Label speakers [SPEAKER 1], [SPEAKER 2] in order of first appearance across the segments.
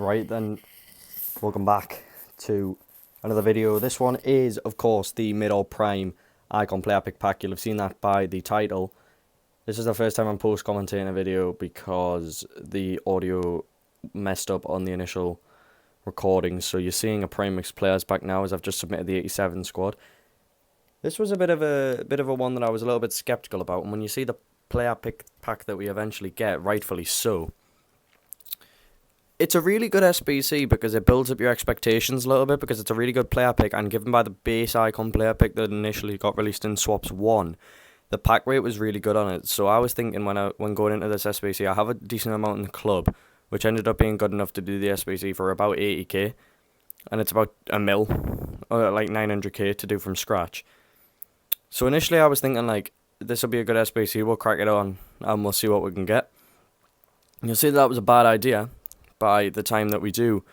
[SPEAKER 1] Right then, welcome back to another video. This one is, of course, the mid or prime icon player pick pack. You'll have seen that by the title. This is the first time I'm post commentating a video because the audio messed up on the initial recording. So you're seeing a prime mix players pack now as I've just submitted the 87 squad. This was a bit of a one that I was a little bit skeptical about, and when you see the player pick pack that we eventually get, rightfully so. It's a really good SBC because it builds up your expectations a little bit because it's a really good player pick, and given by the base icon player pick that initially got released in Swaps 1, the pack rate was really good on it. So I was thinking when going into this SBC, I have a decent amount in the club, which ended up being good enough to do the SBC for about 80k, and it's about a mil, or like 900k to do from scratch. So initially I was thinking like, this will be a good SBC, we'll crack it on, and we'll see what we can get. You'll see that was a bad idea by the time that we do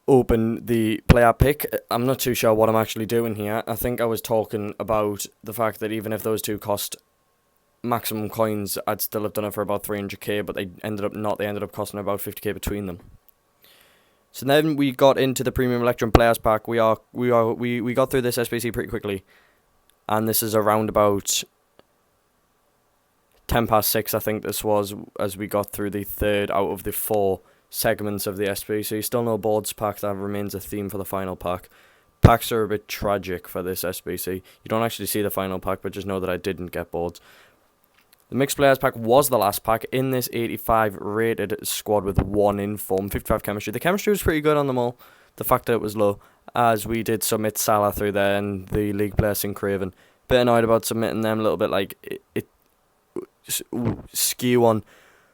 [SPEAKER 1] open the player pick. I'm not too sure what I'm actually doing here. I think I was talking about the fact that even if those two cost maximum coins, I'd still have done it for about 300k, but they ended up not. They ended up costing about 50k between them. So then we got into the Premium Electrum Players Pack. We got through this SBC pretty quickly, and this is around about 6:10, I think this was, as we got through the third out of the 4 segments of the SBC. Still no boards pack. That remains a theme for the final pack. Packs are a bit tragic for this SBC. You don't actually see the final pack, but just know that I didn't get boards. The Mixed Players Pack was the last pack in this 85 rated squad with 1 inform, 55 chemistry. The chemistry was pretty good on them all. The fact that it was low, as we did submit Salah through there and the league player St. Craven. Bit annoyed about submitting them a little bit, like it skew on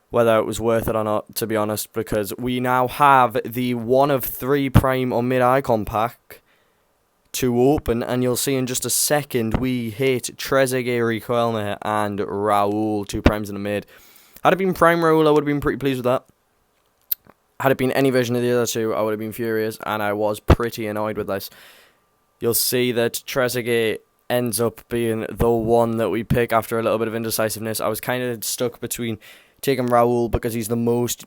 [SPEAKER 1] whether it was worth it or not, to be honest, because we now have the 1 of 3 prime or mid icon pack to open, and you'll see in just a second we hit Trezeguet, Riquelme and Raul, 2 primes in the mid. Had it been prime Raul, I would have been pretty pleased with that. Had it been any version of the other two, I would have been furious, and I was pretty annoyed with this. You'll see that Trezeguet ends up being the one that we pick after a little bit of indecisiveness. I was kind of stuck between taking Raul because he's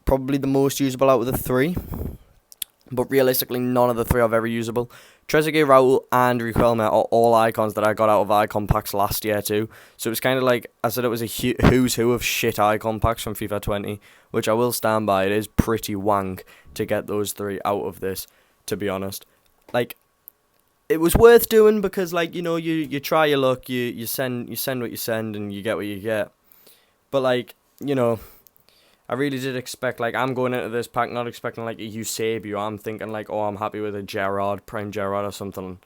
[SPEAKER 1] probably the most usable out of the 3. But realistically, none of the 3 are very usable. Trezeguet, Raul, and Riquelme are all icons that I got out of icon packs last year too. So it was kind of like, I said, it was a who's who of shit icon packs from FIFA 20, which I will stand by. It is pretty wank to get those 3 out of this, to be honest. Like, it was worth doing because, like, you know, you try your luck, you send what you send, and you get what you get. But, like, you know, I really did expect, like, I'm going into this pack not expecting, like, a Eusebio. I'm thinking, like, oh, I'm happy with a Gerrard, Prime Gerrard or something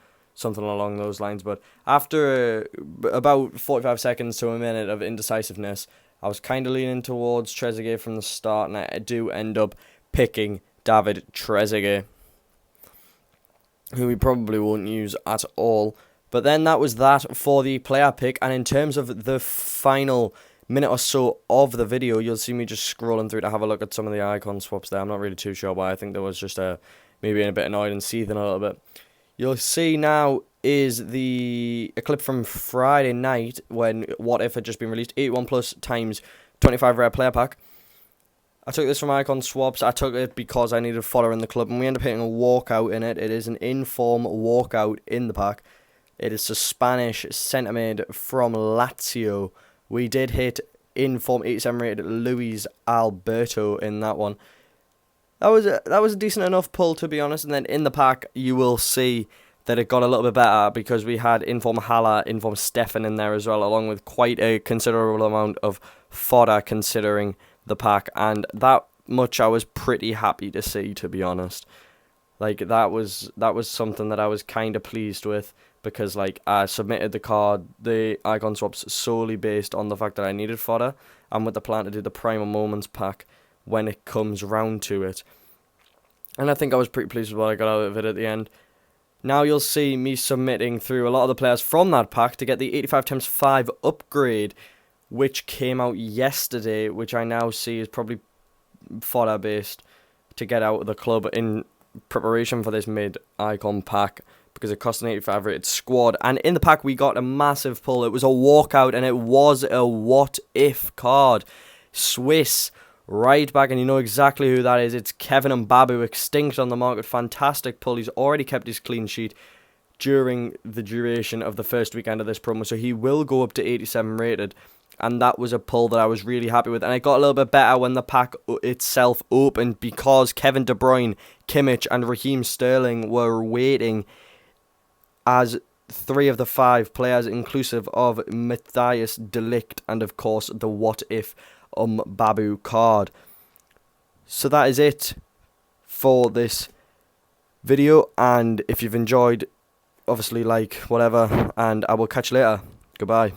[SPEAKER 1] along those lines. But after about 45 seconds to a minute of indecisiveness, I was kind of leaning towards Trezeguet from the start, and I do end up picking David Trezeguet, who we probably won't use at all. But then that was that for the player pick, and in terms of the final minute or so of the video, you'll see me just scrolling through to have a look at some of the icon swaps there. I'm not really too sure why. I think there was just maybe a bit annoyed and seething a little bit. You'll see now is a clip from Friday night when What If had just been released, 81 plus times 25 rare player pack. I took this from Icon Swaps. I took it because I needed fodder in the club, and we ended up hitting a walkout in it. It is an inform walkout in the pack. It is a Spanish centre mid from Lazio. We did hit inform 87 rated Luis Alberto in that one. That was a decent enough pull, to be honest. And then in the pack, you will see that it got a little bit better because we had inform Hala, inform Stefan in there as well, along with quite a considerable amount of fodder considering the pack, and that much I was pretty happy to see, to be honest. Like, that was something that I was kind of pleased with, because, like, I submitted the icon swaps solely based on the fact that I needed fodder, and with the plan to do the Primal Moments pack when it comes round to it. And I think I was pretty pleased with what I got out of it at the end. Now you'll see me submitting through a lot of the players from that pack to get the 85x5 upgrade, which came out yesterday, which I now see is probably fodder based to get out of the club in preparation for this mid icon pack, because it cost an 85 rated squad. And in the pack we got a massive pull. It was a walkout, and it was a What If card. Swiss right back, and you know exactly who that is. It's Kevin Mbabu, extinct on the market. Fantastic pull. He's already kept his clean sheet during the duration of the first weekend of this promo, so he will go up to 87 rated, and that was a pull that I was really happy with. And it got a little bit better when the pack itself opened, because Kevin De Bruyne, Kimmich and Raheem Sterling were waiting as 3 of the 5 players, inclusive of Matthias de Ligt and of course the What If Babu card. So that is it for this video, and if you've enjoyed, obviously like, whatever, and I will catch you later. Goodbye.